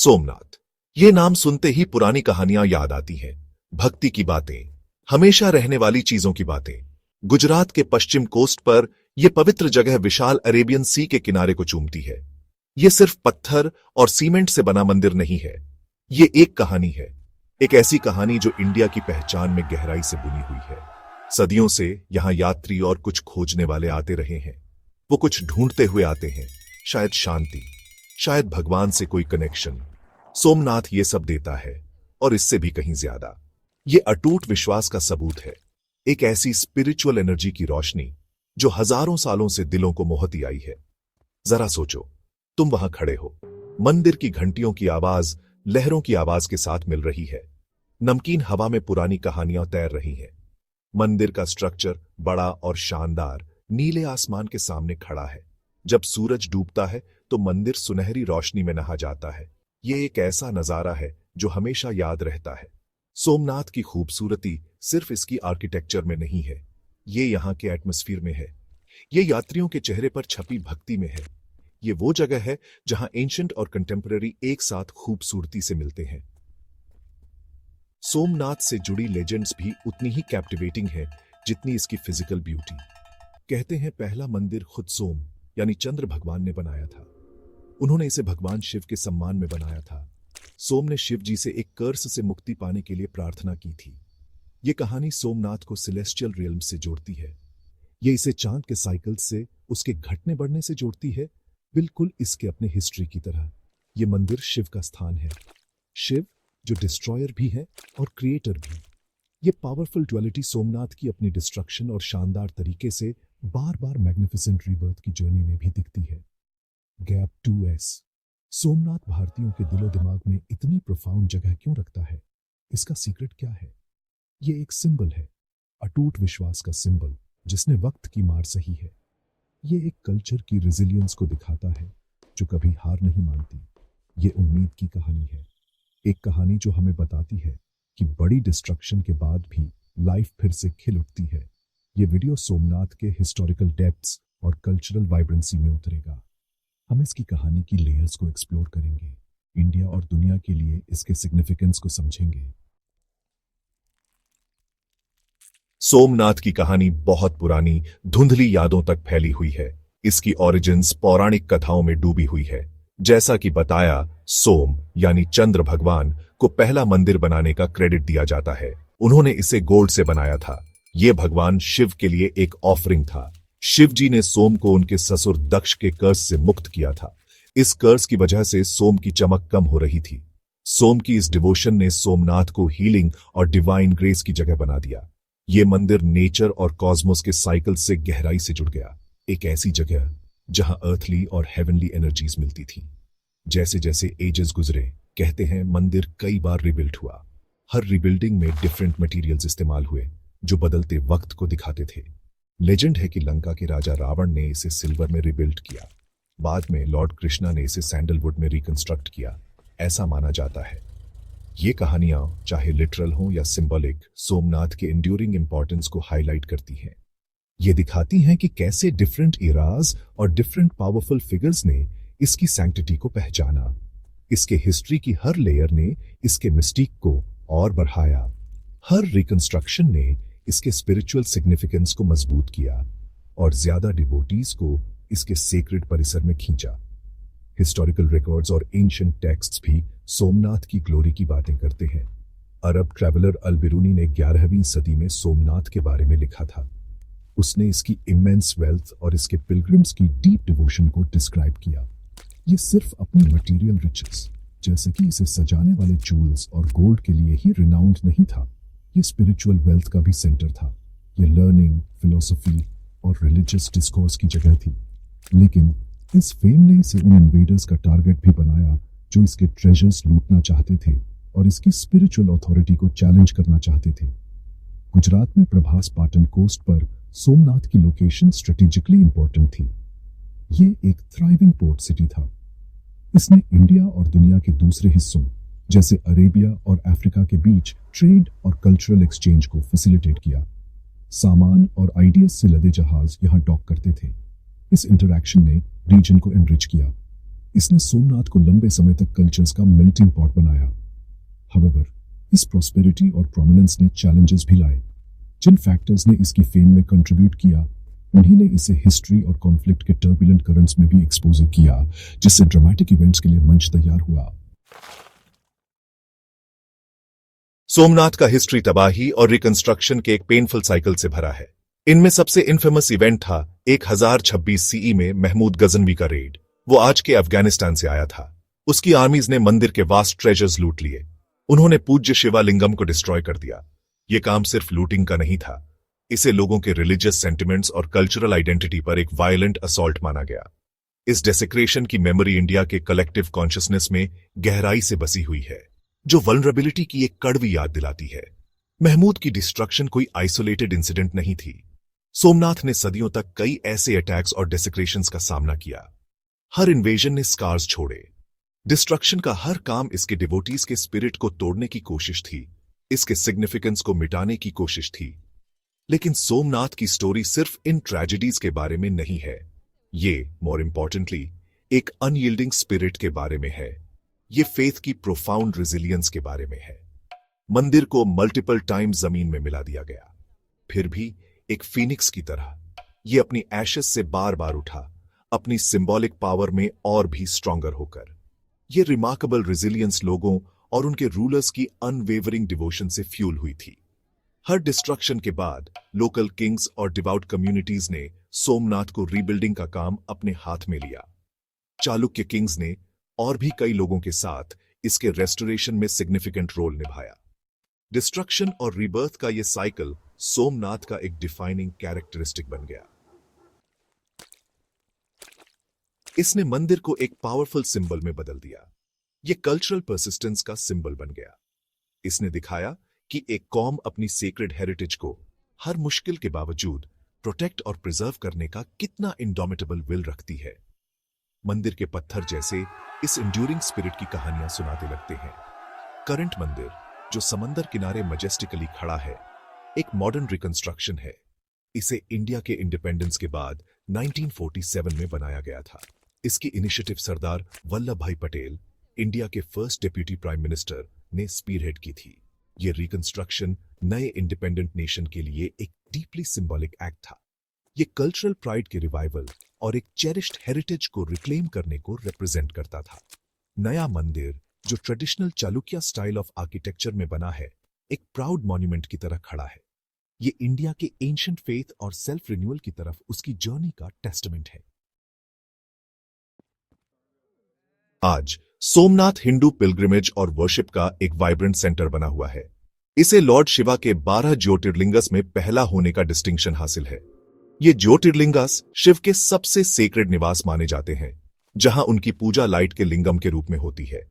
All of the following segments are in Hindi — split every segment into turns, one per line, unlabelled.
सोमनाथ, ये नाम सुनते ही पुरानी कहानियां याद आती हैं। भक्ति की बातें, हमेशा रहने वाली चीजों की बातें। गुजरात के पश्चिम कोस्ट पर यह पवित्र जगह विशाल अरेबियन सी के किनारे को चूमती है। ये सिर्फ पत्थर और सीमेंट से बना मंदिर नहीं है, ये एक कहानी है। एक ऐसी कहानी जो इंडिया की पहचान में गहराई से बुनी हुई है। सदियों से यहां यात्री और कुछ खोजने वाले आते रहे हैं। वो कुछ ढूंढते हुए आते हैं, शायद शांति, शायद भगवान से कोई कनेक्शन। सोमनाथ ये सब देता है, और इससे भी कहीं ज्यादा। ये अटूट विश्वास का सबूत है, एक ऐसी स्पिरिचुअल एनर्जी की रोशनी जो हजारों सालों से दिलों को मोहती आई है। जरा सोचो, तुम वहां खड़े हो, मंदिर की घंटियों की आवाज लहरों की आवाज के साथ मिल रही है। नमकीन हवा में पुरानी कहानियां तैर रही हैं। मंदिर का स्ट्रक्चर बड़ा और शानदार नीले आसमान के सामने खड़ा है। जब सूरज डूबता है तो मंदिर सुनहरी रोशनी में नहा जाता है। ये एक ऐसा नजारा है जो हमेशा याद रहता है। सोमनाथ की खूबसूरती सिर्फ इसकी आर्किटेक्चर में नहीं है, ये यहाँ के एटमॉस्फेयर में है। ये यात्रियों के चेहरे पर छपी भक्ति में है। ये वो जगह है जहां एंशिएंट और कंटेम्पररी एक साथ खूबसूरती से मिलते हैं। सोमनाथ से जुड़ी लेजेंड्स भी उतनी ही कैप्टिवेटिंग है जितनी इसकी फिजिकल ब्यूटी। कहते हैं पहला मंदिर खुद सोम यानी चंद्र भगवान ने बनाया था। उन्होंने इसे भगवान शिव के सम्मान में बनाया था। सोम ने शिव जी से एक कर्स से मुक्ति पाने के लिए प्रार्थना की थी। यह कहानी सोमनाथ को सेलेस्टियल रियल्म से जोड़ती है। ये इसे चांद के साइकिल से, उसके घटने बढ़ने से जोड़ती है, बिल्कुल इसके अपने हिस्ट्री की तरह। यह मंदिर शिव का स्थान है, शिव जो डिस्ट्रॉयर भी है और क्रिएटर भी। ये पावरफुल ड्युअलिटी सोमनाथ की अपनी डिस्ट्रक्शन और शानदार तरीके से बार बार मैग्निफिसेंट रीबर्थ की जर्नी में भी दिखती है। Gap 2S। सोमनाथ भारतीयों के दिलो दिमाग में इतनी प्रोफाउंड जगह क्यों रखता है? इसका सीक्रेट क्या है? ये एक सिंबल है, अटूट विश्वास का सिंबल जिसने वक्त की मार सही है। ये एक कल्चर की रेजिलियंस को दिखाता है जो कभी हार नहीं मानती। ये उम्मीद की कहानी है, एक कहानी जो हमें बताती है कि बड़ी डिस्ट्रक्शन के बाद भी लाइफ फिर से खिल उठती है। ये वीडियो सोमनाथ के हिस्टोरिकल डेप्थ्स और कल्चरल वाइब्रेंसी में उतरेगा। हम इसकी कहानी की लेयर्स को एक्सप्लोर करेंगे, इंडिया और दुनिया के लिए इसके सिग्निफिकेंस को समझेंगे। सोमनाथ की कहानी बहुत पुरानी, धुंधली यादों तक फैली हुई है। इसकी ओरिजिन्स पौराणिक कथाओं में डूबी हुई है। जैसा कि बताया, सोम यानी चंद्र भगवान को पहला मंदिर बनाने का क्रेडिट दिया जाता है। उन्होंने इसे गोल्ड से बनाया था। यह भगवान शिव के लिए एक ऑफरिंग था। शिव जी ने सोम को उनके ससुर दक्ष के कर्ज से मुक्त किया था। इस कर्ज की वजह से सोम की चमक कम हो रही थी। सोम की इस डिवोशन ने सोमनाथ को हीलिंग और डिवाइन ग्रेस की जगह बना दिया। यह मंदिर नेचर और कॉस्मोस के साइकिल से गहराई से जुड़ गया, एक ऐसी जगह जहां अर्थली और हेवनली एनर्जीज मिलती थी। जैसे जैसे एजेस गुजरे, कहते हैं मंदिर कई बार रिबिल्ड हुआ। हर रिबिल्डिंग में डिफरेंट मटेरियल्स इस्तेमाल हुए जो बदलते वक्त को दिखाते थे। लेजेंड है कि लंका के राजा रावण ने इसे सिल्वर में रिबिल्ड किया। बाद में लॉर्ड कृष्णा ने इसे सैंडलवुड में रिकंस्ट्रक्ट किया, ऐसा माना जाता है। ये कहानियां चाहे लिटरल हों या सिंबॉलिक, सोमनाथ के एंड्यूरिंग इंपॉर्टेंस को हाईलाइट करती हैं। ये दिखाती हैं कि कैसे डिफरेंट इराज और डिफरेंट पावरफुल फिगर्स ने इसकी सैंक्टिटी को पहचाना। इसके हिस्ट्री की हर लेयर ने इसके मिस्टीक को और बढ़ाया। हर रिकंस्ट्रक्शन ने इसके स्पिरिचुअल सिग्निफिकेंस को मजबूत किया और ज्यादा डिवोटीज को इसके सेक्रेड परिसर में खींचा। हिस्टोरिकल रिकॉर्ड्स और एंशिएंट टेक्स्ट्स भी सोमनाथ की ग्लोरी की बातें करते हैं। अरब ट्रैवलर अल-बिरूनी ने 11वीं सदी में सोमनाथ के बारे में लिखा था। उसने इसकी इमेंस वेल्थ और इसके पिलग्रिम्स की डीप डिवोशन को डिस्क्राइब किया। ये सिर्फ अपनी मटेरियल रिचेस, जैसे कि इसे सजाने वाले जूल्स और गोल्ड के लिए ही रिनाउंड नहीं था, ये स्पिरिचुअल वेल्थ का भी सेंटर था। ये लर्निंग, फिलोसफी और रिलीजियस डिस्कोर्स की जगह थी। लेकिन इस फेम ने इसे उन इन्वेडर्स का टारगेट भी बनाया जो इसके ट्रेजर्स लूटना चाहते थे और इसकी स्पिरिचुअल अथॉरिटी को चैलेंज करना चाहते थे। गुजरात में प्रभास पाटन कोस्ट पर सोमनाथ की लोकेशन स्ट्रेटेजिकली इंपॉर्टेंट थी। ये एक थ्राइविंग पोर्ट सिटी था। इसने इंडिया और दुनिया के दूसरे हिस्सों जैसे अरेबिया और अफ्रीका के बीच ट्रेड और कल्चरल एक्सचेंज को फैसिलिटेट किया। सामान और आइडियाज से लदे जहाज यहाँ डॉक करते थे। इस इंटरैक्शन ने रीजन को एनरिच किया।
इसने सोमनाथ को लंबे समय तक कल्चर्स का मेल्टिंग पॉट बनाया। हाउएवर, इस प्रॉस्पेरिटी और प्रोमिनेंस ने चैलेंजेस भी लाए। जिन फैक्टर्स ने इसकी फेम में कंट्रीब्यूट किया, उन्हीं ने इसे हिस्ट्री और कॉन्फ्लिक्ट के टर्बुलेंट करंट्स में भी एक्सपोज किया, जिससे ड्रामेटिक इवेंट्स के लिए मंच तैयार हुआ।
सोमनाथ का हिस्ट्री तबाही और रिकंस्ट्रक्शन के एक पेनफुल साइकिल से भरा है। इनमें सबसे इन्फेमस इवेंट था 1026 सीई में महमूद गजनवी का रेड। वो आज के अफगानिस्तान से आया था। उसकी आर्मीज ने मंदिर के वास्ट ट्रेजर्स लूट लिए। उन्होंने पूज्य शिवालिंगम को डिस्ट्रॉय कर दिया। ये काम सिर्फ लूटिंग का नहीं था, इसे लोगों के रिलीजियस सेंटिमेंट्स और कल्चरल आइडेंटिटी पर एक वायलेंट असॉल्ट माना गया। इस डेसेक्रेशन की मेमोरी इंडिया के कलेक्टिव कॉन्शियसनेस में गहराई से बसी हुई है, जो वल्नरेबिलिटी की एक कड़वी याद दिलाती है। महमूद की डिस्ट्रक्शन कोई आइसोलेटेड इंसिडेंट नहीं थी। सोमनाथ ने सदियों तक कई ऐसे अटैक्स और डेसेक्रेशंस का सामना किया। हर इन्वेजन ने स्कार्स छोड़े। डिस्ट्रक्शन का हर काम इसके डिवोटीज के स्पिरिट को तोड़ने की कोशिश थी, इसके सिग्निफिकेंस को मिटाने की कोशिश थी। लेकिन सोमनाथ की स्टोरी सिर्फ इन ट्रेजेडीज के बारे में नहीं है। ये, मोर इंपॉर्टेंटली, एक अनयील्डिंग स्पिरिट के बारे में है। ये फेथ की प्रोफाउंड रेजिलियंस के बारे में है। मंदिर को मल्टीपल टाइम जमीन में मिला दिया गया, फिर भी एक फीनिक्स की तरह ये अपनी एशेस से बार बार उठा, अपनी सिंबॉलिक पावर में और भी स्ट्रॉन्गर होकर। ये रिमार्केबल रेजिलियंस लोगों और उनके रूलर्स की अनवेवरिंग डिवोशन से फ्यूल हुई थी। हर डिस्ट्रक्शन के बाद लोकल किंग्स और डिवाउट कम्युनिटीज ने सोमनाथ को रीबिल्डिंग का काम अपने हाथ में लिया। चालुक्य किंग्स ने और भी कई लोगों के साथ इसके रेस्टोरेशन में सिग्निफिकेंट रोल निभाया। डिस्ट्रक्शन और रीबर्थ का यह साइकिल सोमनाथ का एक डिफाइनिंग कैरेक्टरिस्टिक बन गया। इसने मंदिर को एक पावरफुल सिंबल में बदल दिया। यह कल्चरल परसिस्टेंस का सिंबल बन गया। इसने दिखाया कि एक कौम अपनी सेक्रेड हेरिटेज को हर मुश्किल के बावजूद प्रोटेक्ट और प्रिजर्व करने का कितना इंडोमिटेबल विल रखती है। मंदिर के पत्थर जैसे इस इंड्यूरिंग स्पिरिट की कहानियां सुनाते लगते हैं। करंट मंदिर, जो समंदर किनारे मजेस्टिकली खड़ा है, एक मॉडर्न रिकंस्ट्रक्शन है। इसे इंडिया के इंडिपेंडेंस के बाद 1947 में बनाया गया था। इसकी इनिशिएटिव सरदार वल्लभ भाई पटेल, इंडिया के फर्स्ट डेप्यूटी प्राइम मिनिस्टर, ने स्पीरहेड की थी। यह रिकंस्ट्रक्शन नए इंडिपेंडेंट नेशन के लिए एक डीपली सिंबॉलिक एक्ट था। यह कल्चरल प्राइड के रिवाइवल और एक चेरिश्ड हेरिटेज को रिक्लेम करने को रिप्रेजेंट करता था। नया मंदिर, जो traditional Chalukya style of architecture में बना है, एक प्राउड मॉन्यूमेंट की तरह खड़ा है। ये इंडिया के एंशिएंट फेथ और सेल्फ रिन्यूअल की तरफ उसकी जर्नी का टेस्टमेंट है। आज सोमनाथ हिंदू पिलग्रिमेज और वर्शिप का एक वाइब्रेंट सेंटर बना हुआ है। इसे लॉर्ड शिवा के 12 ज्योतिर्लिंगस में पहला होने का डिस्टिंक्शन हासिल है। ये ज्योतिर्लिंगस शिव के सबसे सेक्रेड निवास माने जाते हैं, जहां उनकी पूजा लाइट के लिंगम के रूप में होती है।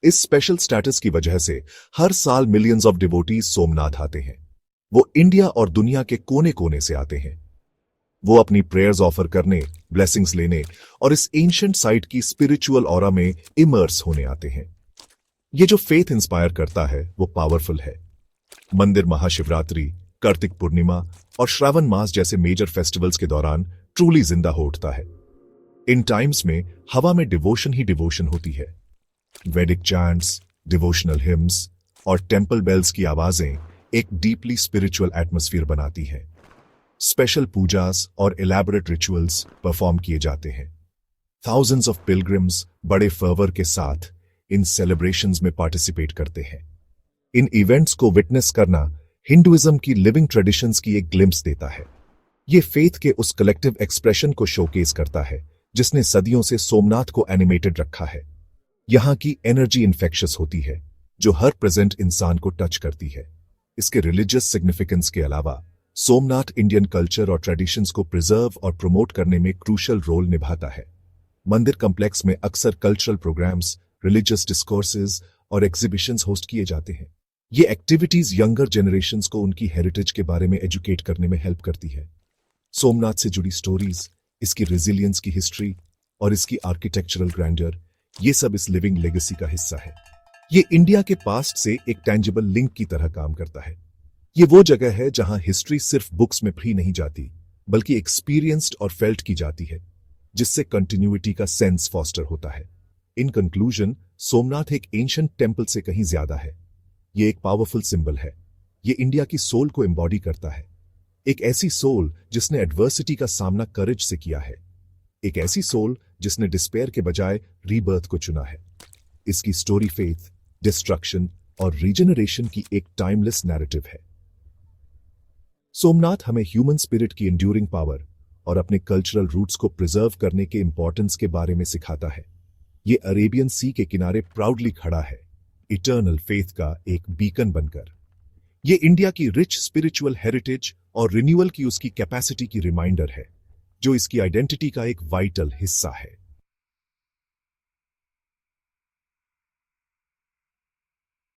इस स्पेशल स्टेटस की वजह से हर साल मिलियंस ऑफ डिवोटीज सोमनाथ आते हैं। वो इंडिया और दुनिया के कोने कोने से आते हैं। वो अपनी प्रेयर्स ऑफर करने, ब्लेसिंग्स लेने और इस एंशिएंट साइट की स्पिरिचुअल ऑरा में इमर्स होने आते हैं। ये जो फेथ इंस्पायर करता है वो पावरफुल है। मंदिर महाशिवरात्रि, कार्तिक पूर्णिमा और श्रावण मास जैसे मेजर फेस्टिवल्स के दौरान ट्रूली जिंदा हो उठता है। इन टाइम्स में हवा में डिवोशन ही डिवोशन होती है। वैदिक चैंट्स, डिवोशनल हिम्स और टेंपल बेल्स की आवाजें एक डीपली स्पिरिचुअल एटमॉस्फेयर बनाती हैं। स्पेशल पूजास और इलैबोरेट रिचुअल्स परफॉर्म किए जाते हैं। थाउजेंड्स ऑफ पिलग्रिम्स बड़े फर्वर के साथ इन सेलिब्रेशंस में पार्टिसिपेट करते हैं। इन इवेंट्स को विटनेस करना हिंदुइज्म की लिविंग ट्रेडिशंस की एक ग्लिम्स देता है। ये फेथ के उस कलेक्टिव एक्सप्रेशन को शोकेस करता है जिसने सदियों से सोमनाथ को एनिमेटेड रखा है। यहां की एनर्जी इन्फेक्शियस होती है, जो हर प्रेजेंट इंसान को टच करती है। इसके रिलीजियस सिग्निफिकेंस के अलावा सोमनाथ इंडियन कल्चर और ट्रेडिशंस को प्रिजर्व और प्रमोट करने में क्रूशल रोल निभाता है। मंदिर कॉम्प्लेक्स में अक्सर कल्चरल प्रोग्राम्स, रिलीजियस डिस्कोर्सेज और एग्जीबिशंस होस्ट किए जाते हैं। ये एक्टिविटीज यंगर जनरेशंस को उनकी हेरिटेज के बारे में एजुकेट करने में हेल्प करती है। सोमनाथ से जुड़ी स्टोरीज, इसकी रेजिलियंस की हिस्ट्री और इसकी आर्किटेक्चरल ग्रैंडर, ये सब इस लिविंग लेगेसी का हिस्सा है। ये इंडिया के पास्ट से एक टेंजिबल लिंक की तरह काम करता है। ये वो जगह है जहां हिस्ट्री सिर्फ बुक्स में भी नहीं जाती, बल्कि एक्सपीरियंस्ड और फेल्ट की जाती है, जिससे कंटिन्यूटी का सेंस फॉस्टर होता है। इन कंक्लूजन, सोमनाथ एक एंशिएंट टेम्पल से कहीं ज्यादा है। ये एक पावरफुल सिंबल है। ये इंडिया की सोल को एम्बॉडी करता है। एक ऐसी सोल जिसने एडवर्सिटी का सामना करेज से किया है। एक ऐसी सोल जिसने डिस्पेयर के बजाय रीबर्थ को चुना है। इसकी स्टोरी फेथ, डिस्ट्रक्शन और रीजनरेशन की एक टाइमलेस नैरेटिव है। सोमनाथ हमें ह्यूमन स्पिरिट की एंड्यूरिंग पावर और अपने कल्चरल रूट्स को प्रिजर्व करने के इंपॉर्टेंस के बारे में सिखाता है। ये अरेबियन सी के किनारे प्राउडली खड़ा है, इटर्नल फेथ का एक बीकन बनकर। ये इंडिया की रिच स्पिरिचुअल हेरिटेज और रिन्यूअल की उसकी कैपेसिटी की रिमाइंडर है, जो इसकी आइडेंटिटी का एक वाइटल हिस्सा है।